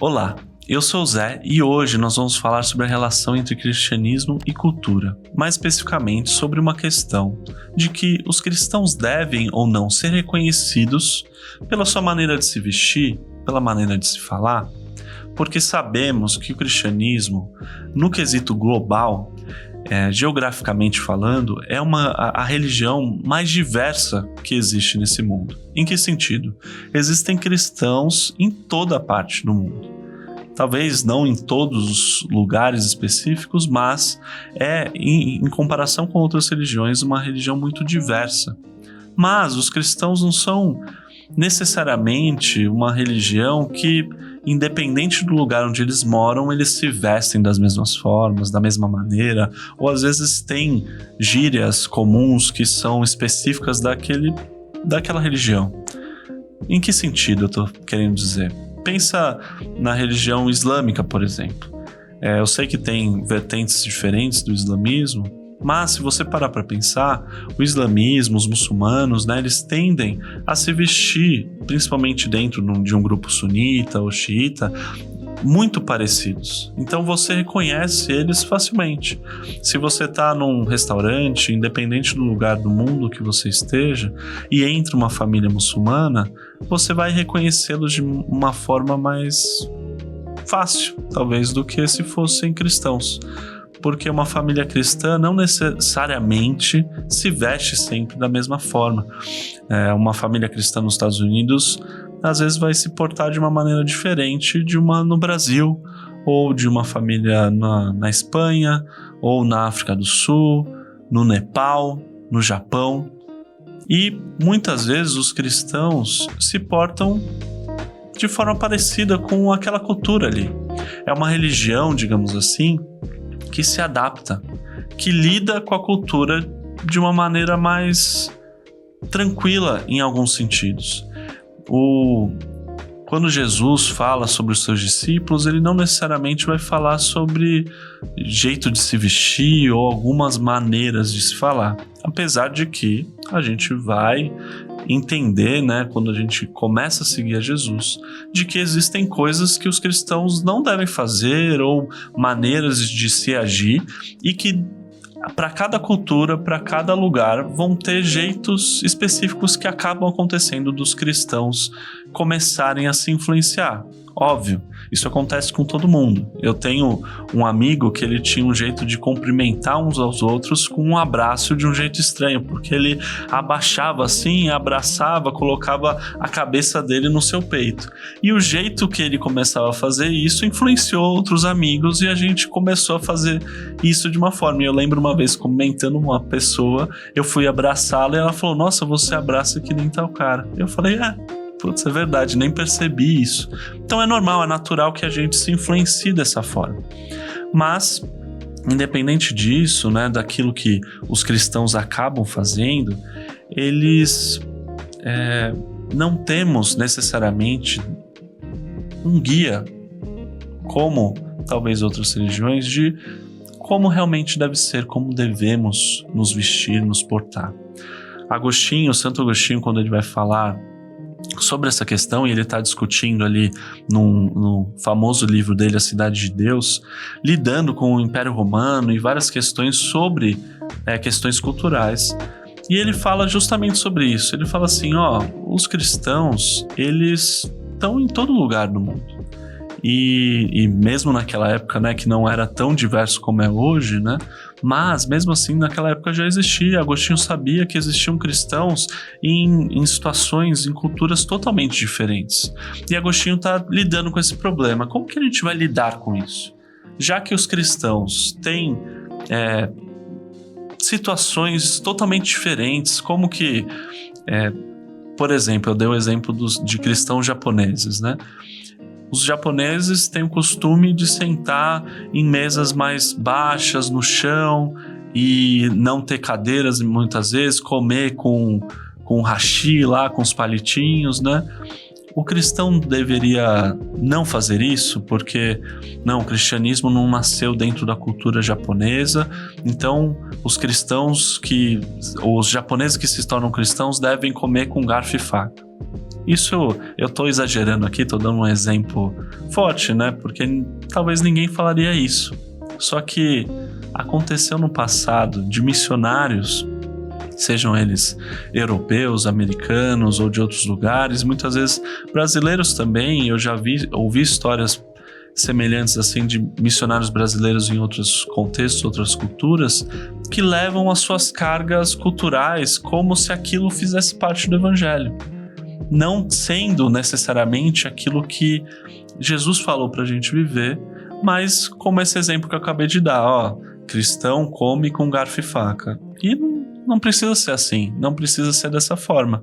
Olá, eu sou o Zé e hoje nós vamos falar sobre a relação entre cristianismo e cultura, mais especificamente sobre uma questão de que os cristãos devem ou não ser reconhecidos pela sua maneira de se vestir, pela maneira de se falar, porque sabemos que o cristianismo, no quesito global, geograficamente falando, é a religião mais diversa que existe nesse mundo. Em que sentido? Existem cristãos em toda parte do mundo. Talvez não em todos os lugares específicos, mas em comparação com outras religiões, uma religião muito diversa. Mas os cristãos não são necessariamente uma religião que, independente do lugar onde eles moram, eles se vestem das mesmas formas, da mesma maneira, ou às vezes têm gírias comuns que são específicas daquela religião. Em que sentido eu estou querendo dizer? Pensa na religião islâmica, por exemplo. Eu sei que tem vertentes diferentes do islamismo, mas se você parar para pensar, o islamismo, os muçulmanos, eles tendem a se vestir, principalmente dentro de um grupo sunita ou xiita, muito parecidos. Então você reconhece eles facilmente. Se você está num restaurante, independente do lugar do mundo que você esteja, e entra uma família muçulmana, você vai reconhecê-los de uma forma mais fácil, talvez, do que se fossem cristãos. Porque uma família cristã não necessariamente se veste sempre da mesma forma. Uma família cristã nos Estados Unidos às vezes vai se portar de uma maneira diferente de uma no Brasil, ou de uma família na Espanha, ou na África do Sul, no Nepal, no Japão. E muitas vezes os cristãos se portam de forma parecida com aquela cultura ali. É uma religião, digamos assim, que se adapta, que lida com a cultura de uma maneira mais tranquila em alguns sentidos. Quando Jesus fala sobre os seus discípulos, ele não necessariamente vai falar sobre jeito de se vestir ou algumas maneiras de se falar, apesar de que a gente vai entender, quando a gente começa a seguir a Jesus, de que existem coisas que os cristãos não devem fazer ou maneiras de se agir e que para cada cultura, para cada lugar, vão ter jeitos específicos que acabam acontecendo dos cristãos começarem a se influenciar. Óbvio, isso acontece com todo mundo. Eu tenho um amigo que ele tinha um jeito de cumprimentar uns aos outros com um abraço de um jeito estranho, porque ele abaixava assim, abraçava, colocava a cabeça dele no seu peito. E o jeito que ele começava a fazer isso influenciou outros amigos e a gente começou a fazer isso de uma forma. E eu lembro uma vez cumprimentando uma pessoa, eu fui abraçá-la e ela falou: "Nossa, você abraça que nem tal cara". Eu falei: putz, é verdade, nem percebi isso. Então é normal, é natural que a gente se influencie dessa forma. Mas, independente disso, daquilo que os cristãos acabam fazendo, eles não temos necessariamente um guia, como talvez outras religiões, de como realmente deve ser, como devemos nos vestir, nos portar. Santo Agostinho, quando ele vai falar sobre essa questão, e ele está discutindo ali no famoso livro dele, A Cidade de Deus, lidando com o Império Romano e várias questões sobre questões culturais. E ele fala justamente sobre isso. Ele fala assim, os cristãos, eles estão em todo lugar do mundo. E mesmo naquela época, que não era tão diverso como é hoje, mas mesmo assim naquela época já existia. Agostinho sabia que existiam cristãos em situações, em culturas totalmente diferentes. E Agostinho está lidando com esse problema. Como que a gente vai lidar com isso? Já que os cristãos têm situações totalmente diferentes, como que, por exemplo, eu dei o exemplo de cristãos japoneses, Os japoneses têm o costume de sentar em mesas mais baixas no chão e não ter cadeiras muitas vezes, comer com hashi lá, com os palitinhos, O cristão deveria não fazer isso, porque o cristianismo não nasceu dentro da cultura japonesa, então os japoneses que se tornam cristãos devem comer com garfo e faca. Isso eu tô exagerando aqui, tô dando um exemplo forte, né? Porque talvez ninguém falaria isso. Só que aconteceu no passado de missionários, sejam eles europeus, americanos ou de outros lugares, muitas vezes brasileiros também. Eu já ouvi histórias semelhantes assim de missionários brasileiros em outros contextos, outras culturas, que levam as suas cargas culturais como se aquilo fizesse parte do evangelho, não sendo necessariamente aquilo que Jesus falou pra gente viver, mas como esse exemplo que eu acabei de dar, ó, cristão come com garfo e faca. E não precisa ser assim, não precisa ser dessa forma.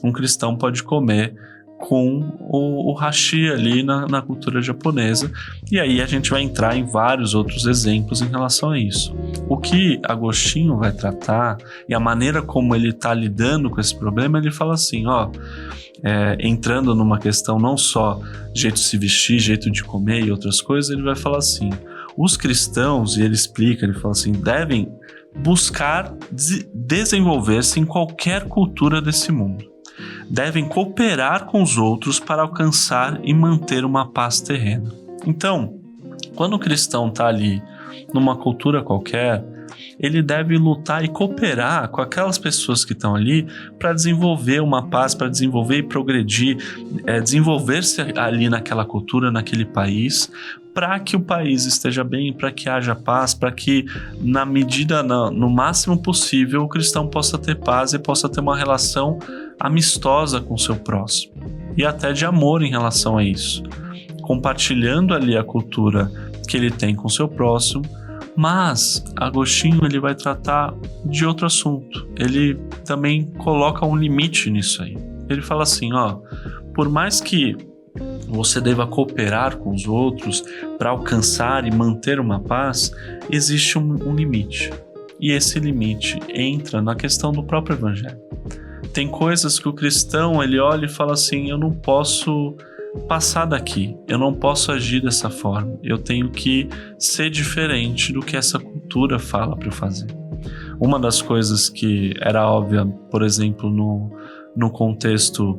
Um cristão pode comer com o hashi ali na cultura japonesa, e aí a gente vai entrar em vários outros exemplos em relação a isso. O que Agostinho vai tratar e a maneira como ele está lidando com esse problema, ele fala assim, ó, entrando numa questão não só jeito de se vestir, jeito de comer e outras coisas, ele vai falar assim, os cristãos, e ele explica, ele fala assim, devem buscar desenvolver-se em qualquer cultura desse mundo. Devem cooperar com os outros para alcançar e manter uma paz terrena. Então, quando o cristão está ali numa cultura qualquer, ele deve lutar e cooperar com aquelas pessoas que estão ali para desenvolver uma paz, para desenvolver e progredir, desenvolver-se ali naquela cultura, naquele país, para que o país esteja bem, para que haja paz, para que na medida, no máximo possível, o cristão possa ter paz e possa ter uma relação amistosa com o seu próximo e até de amor em relação a isso, compartilhando ali a cultura que ele tem com o seu próximo. Mas Agostinho ele vai tratar de outro assunto, ele também coloca um limite nisso aí. Ele fala assim, ó, por mais que você deva cooperar com os outros para alcançar e manter uma paz, existe um limite. E esse limite entra na questão do próprio evangelho. Tem coisas que o cristão ele olha e fala assim, eu não posso passar daqui, eu não posso agir dessa forma, eu tenho que ser diferente do que essa cultura fala para eu fazer. Uma das coisas que era óbvia, por exemplo, no contexto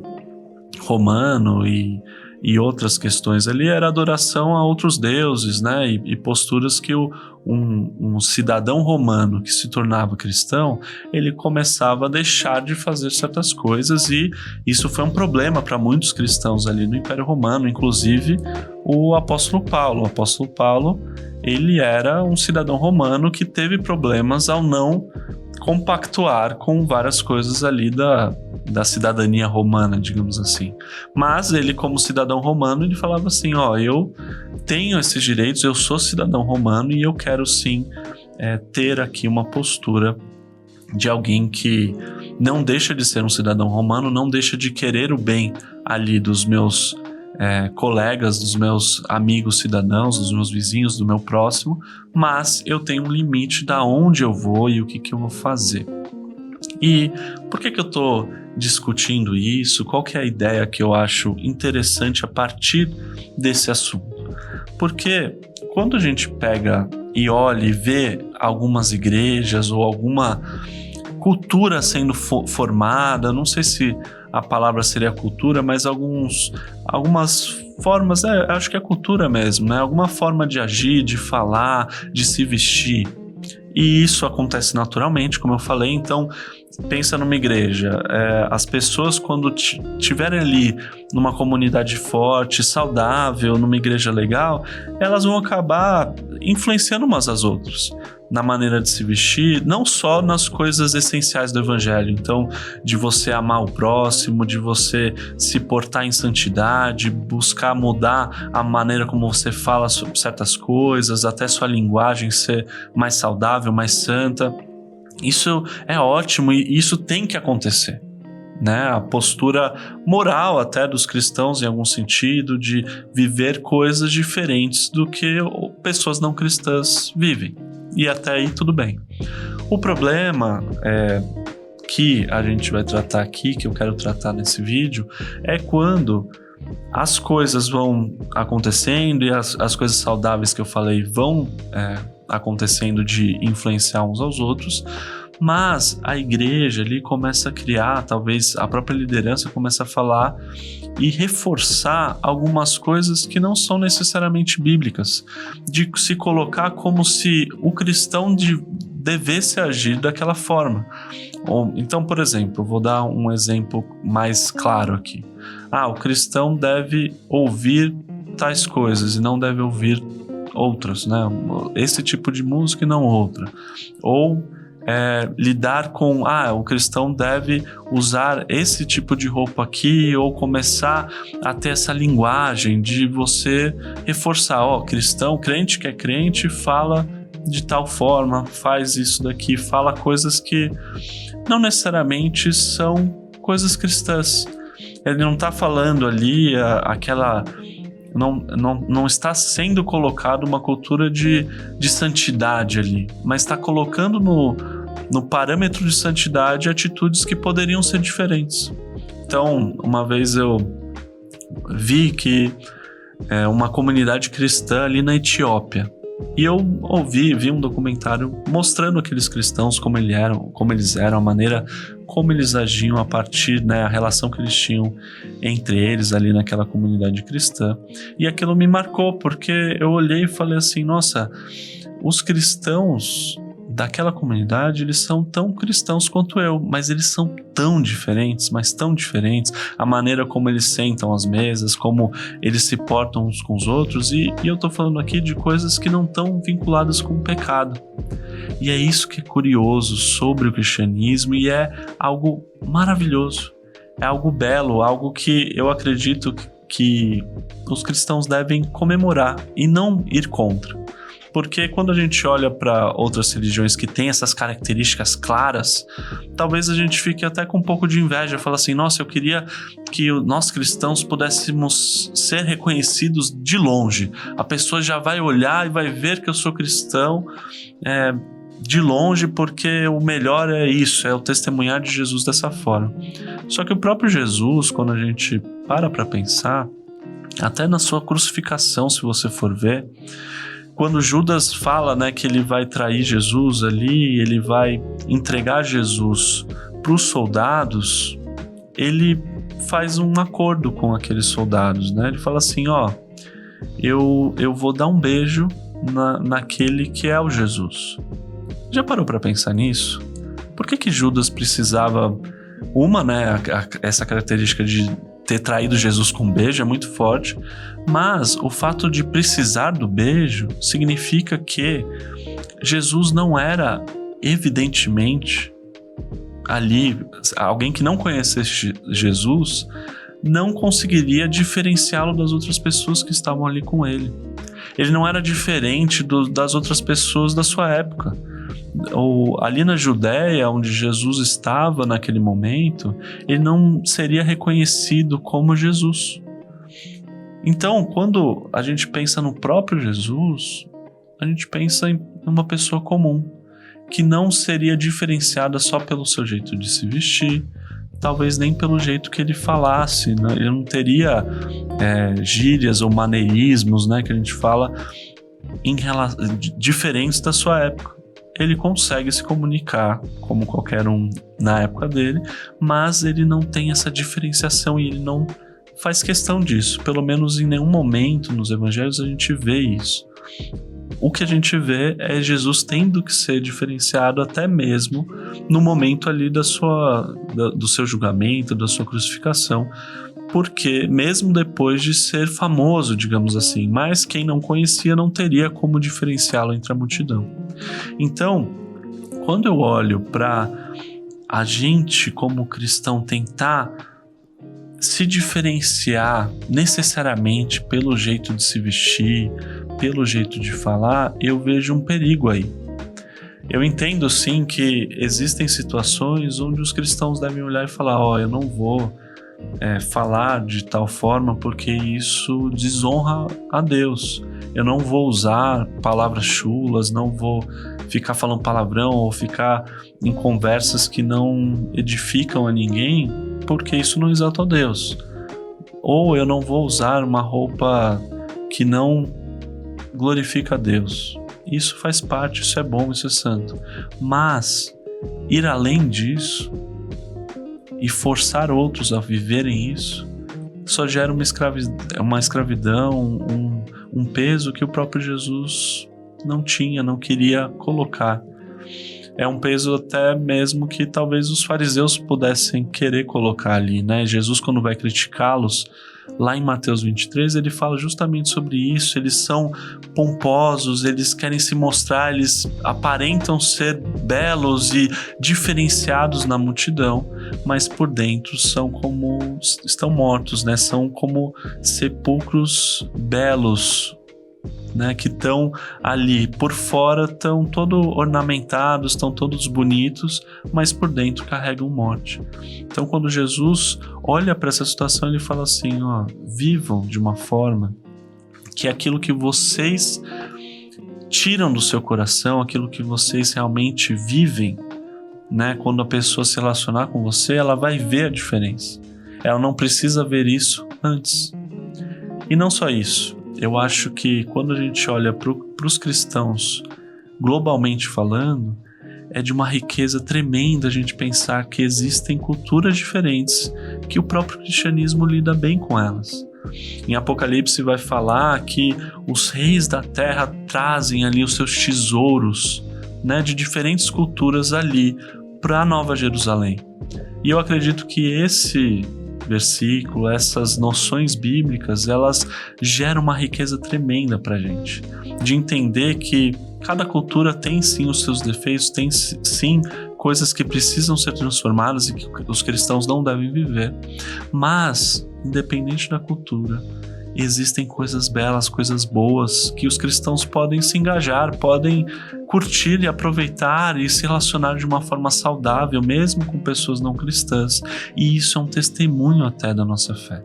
romano e outras questões ali, era adoração a outros deuses, né? E posturas que um cidadão romano que se tornava cristão, ele começava a deixar de fazer certas coisas, e isso foi um problema para muitos cristãos ali no Império Romano, inclusive o apóstolo Paulo. O apóstolo Paulo, ele era um cidadão romano que teve problemas ao não compactuar com várias coisas ali da cidadania romana, digamos assim. Mas ele, como cidadão romano, ele falava assim, ó, eu tenho esses direitos, eu sou cidadão romano e eu quero sim ter aqui uma postura de alguém que não deixa de ser um cidadão romano, não deixa de querer o bem ali dos meus colegas, dos meus amigos cidadãos, dos meus vizinhos, do meu próximo, mas eu tenho um limite da onde eu vou e o que eu vou fazer. E por que eu estou discutindo isso? Qual que é a ideia que eu acho interessante a partir desse assunto? Porque quando a gente pega e olha e vê algumas igrejas ou alguma cultura sendo formada, não sei se a palavra seria cultura, mas algumas formas, acho que é cultura mesmo, né? Alguma forma de agir, de falar, de se vestir. E isso acontece naturalmente, como eu falei. Então, pensa numa igreja, as pessoas quando estiverem ali numa comunidade forte, saudável, numa igreja legal, elas vão acabar influenciando umas às outras na maneira de se vestir, não só nas coisas essenciais do evangelho, então de você amar o próximo, de você se portar em santidade, buscar mudar a maneira como você fala sobre certas coisas, até sua linguagem ser mais saudável, mais santa. Isso é ótimo e isso tem que acontecer, né? A postura moral até dos cristãos, em algum sentido, de viver coisas diferentes do que pessoas não cristãs vivem. E até aí tudo bem. O problema que a gente vai tratar aqui, que eu quero tratar nesse vídeo, é quando as coisas vão acontecendo e as coisas saudáveis que eu falei vão acontecendo de influenciar uns aos outros, Mas a igreja ali começa a criar, talvez a própria liderança começa a falar e reforçar algumas coisas que não são necessariamente bíblicas, de se colocar como se o cristão devesse agir daquela forma. Então, por exemplo, eu vou dar um exemplo mais claro aqui. O cristão deve ouvir tais coisas e não deve ouvir outras, né? Esse tipo de música e não outra. Ou lidar com, o cristão deve usar esse tipo de roupa aqui, ou começar a ter essa linguagem de você reforçar, cristão, crente que é crente, fala de tal forma, faz isso daqui, fala coisas que não necessariamente são coisas cristãs. Ele não está falando ali aquela... Não está sendo colocado uma cultura de santidade ali, mas está colocando no parâmetro de santidade atitudes que poderiam ser diferentes. Então, uma vez eu vi que uma comunidade cristã ali na Etiópia, e eu vi um documentário mostrando aqueles cristãos como eles eram, a maneira como eles agiam a partir, né, a relação que eles tinham entre eles ali naquela comunidade cristã. E aquilo me marcou, porque eu olhei e falei assim, nossa, os cristãos daquela comunidade, eles são tão cristãos quanto eu, mas eles são tão diferentes, mas tão diferentes, a maneira como eles sentam às mesas, como eles se portam uns com os outros, e eu tô falando aqui de coisas que não estão vinculadas com o pecado. E é isso que é curioso sobre o cristianismo, e é algo maravilhoso, é algo belo, algo que eu acredito que os cristãos devem comemorar e não ir contra. Porque quando a gente olha para outras religiões que têm essas características claras, talvez a gente fique até com um pouco de inveja, fala assim, nossa, eu queria que nós cristãos pudéssemos ser reconhecidos de longe. A pessoa já vai olhar e vai ver que eu sou cristão de longe, porque o melhor é isso, é o testemunhar de Jesus dessa forma. Só que o próprio Jesus, quando a gente para pensar, até na sua crucificação, se você for ver, quando Judas fala, né, que ele vai trair Jesus ali, ele vai entregar Jesus para os soldados, ele faz um acordo com aqueles soldados, né? Ele fala assim, eu vou dar um beijo naquele que é o Jesus. Já parou para pensar nisso? Por que Judas precisava... essa característica de ter traído Jesus com um beijo é muito forte, mas o fato de precisar do beijo significa que Jesus não era, evidentemente, ali, alguém que não conhecesse Jesus não conseguiria diferenciá-lo das outras pessoas que estavam ali com ele. Ele não era diferente das outras pessoas da sua época. Ali na Judéia, onde Jesus estava naquele momento, ele não seria reconhecido como Jesus. Então, quando a gente pensa no próprio Jesus, a gente pensa em uma pessoa comum, que não seria diferenciada só pelo seu jeito de se vestir, talvez nem pelo jeito que ele falasse, né? Ele não teria gírias ou maneirismos, né, que a gente fala diferentes da sua época. Ele consegue se comunicar como qualquer um na época dele, mas ele não tem essa diferenciação e ele não faz questão disso. Pelo menos em nenhum momento nos evangelhos a gente vê isso. O que a gente vê é Jesus tendo que ser diferenciado até mesmo no momento ali do seu julgamento, da sua crucificação, porque mesmo depois de ser famoso, digamos assim, mas quem não conhecia não teria como diferenciá-lo entre a multidão. Então, quando eu olho para a gente como cristão tentar se diferenciar necessariamente pelo jeito de se vestir, pelo jeito de falar, eu vejo um perigo aí. Eu entendo sim que existem situações onde os cristãos devem olhar e falar, eu não vou falar de tal forma porque isso desonra a Deus. Eu não vou usar palavras chulas, não vou ficar falando palavrão ou ficar em conversas que não edificam a ninguém, porque isso não exalta a Deus. Ou eu não vou usar uma roupa que não glorifica a Deus. Isso faz parte, isso é bom, isso é santo. Mas ir além disso e forçar outros a viverem isso, só gera uma escravidão, um peso que o próprio Jesus não queria colocar. É um peso até mesmo que talvez os fariseus pudessem querer colocar ali, né? Jesus, quando vai criticá-los, lá em Mateus 23, ele fala justamente sobre isso. Eles são pomposos, eles querem se mostrar, eles aparentam ser belos e diferenciados na multidão, mas por dentro estão mortos, né? São como sepulcros belos, né, que estão ali por fora, estão todos ornamentados, estão todos bonitos, mas por dentro carregam morte. Então, quando Jesus olha para essa situação, ele fala assim: vivam de uma forma que aquilo que vocês tiram do seu coração, aquilo que vocês realmente vivem, né, quando a pessoa se relacionar com você, ela vai ver a diferença. Ela não precisa ver isso antes. E não só isso. Eu acho que quando a gente olha para os cristãos, globalmente falando, é de uma riqueza tremenda a gente pensar que existem culturas diferentes, que o próprio cristianismo lida bem com elas. Em Apocalipse vai falar que os reis da terra trazem ali os seus tesouros, né, de diferentes culturas ali para a Nova Jerusalém. E eu acredito que esse versículo, essas noções bíblicas, elas geram uma riqueza tremenda para a gente, de entender que cada cultura tem sim os seus defeitos, tem sim coisas que precisam ser transformadas e que os cristãos não devem viver, mas independente da cultura, existem coisas belas, coisas boas que os cristãos podem se engajar, podem curtir e aproveitar e se relacionar de uma forma saudável, mesmo com pessoas não cristãs. E isso é um testemunho até da nossa fé.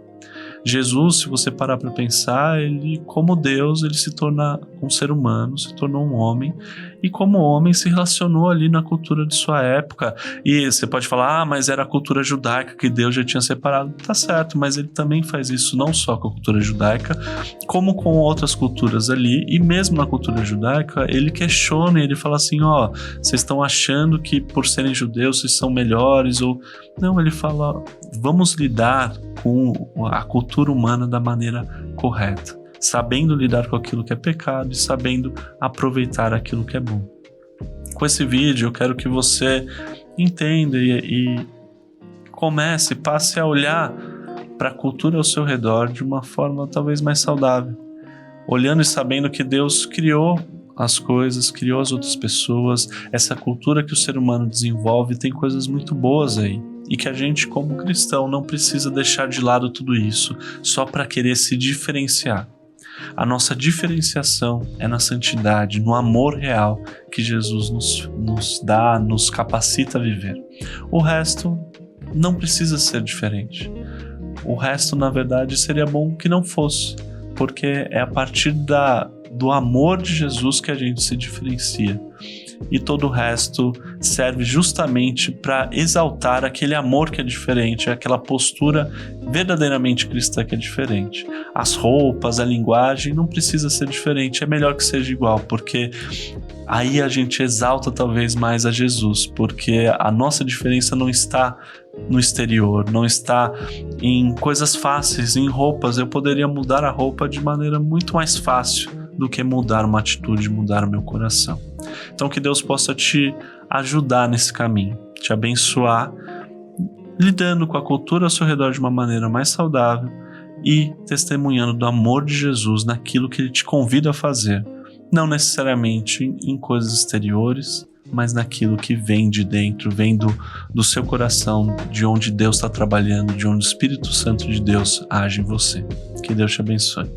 Jesus, se você parar para pensar, ele, como Deus, ele se torna um ser humano, se tornou um homem, e como homem se relacionou ali na cultura de sua época. E você pode falar, mas era a cultura judaica que Deus já tinha separado. Tá certo, mas ele também faz isso não só com a cultura judaica, como com outras culturas ali, e mesmo na cultura judaica, ele questiona, ele fala assim, vocês estão achando que por serem judeus vocês são melhores, ou... Não, ele fala, vamos lidar com a cultura humana da maneira correta, sabendo lidar com aquilo que é pecado e sabendo aproveitar aquilo que é bom. Com esse vídeo eu quero que você entenda e passe a olhar para a cultura ao seu redor de uma forma talvez mais saudável, olhando e sabendo que Deus criou as coisas, criou as outras pessoas, essa cultura que o ser humano desenvolve tem coisas muito boas aí. E que a gente, como cristão, não precisa deixar de lado tudo isso só para querer se diferenciar. A nossa diferenciação é na santidade, no amor real que Jesus nos dá, nos capacita a viver. O resto não precisa ser diferente. O resto, na verdade, seria bom que não fosse, porque é a partir do amor de Jesus que a gente se diferencia. E todo o resto serve justamente para exaltar aquele amor que é diferente, aquela postura verdadeiramente cristã que é diferente. As roupas, a linguagem não precisa ser diferente, é melhor que seja igual, porque aí a gente exalta talvez mais a Jesus, porque a nossa diferença não está no exterior, não está em coisas fáceis, em roupas. Eu poderia mudar a roupa de maneira muito mais fácil do que mudar uma atitude, mudar o meu coração. Então que Deus possa te ajudar nesse caminho, te abençoar, lidando com a cultura ao seu redor de uma maneira mais saudável e testemunhando do amor de Jesus naquilo que Ele te convida a fazer, não necessariamente em coisas exteriores, mas naquilo que vem de dentro, vem do seu coração, de onde Deus está trabalhando, de onde o Espírito Santo de Deus age em você. Que Deus te abençoe.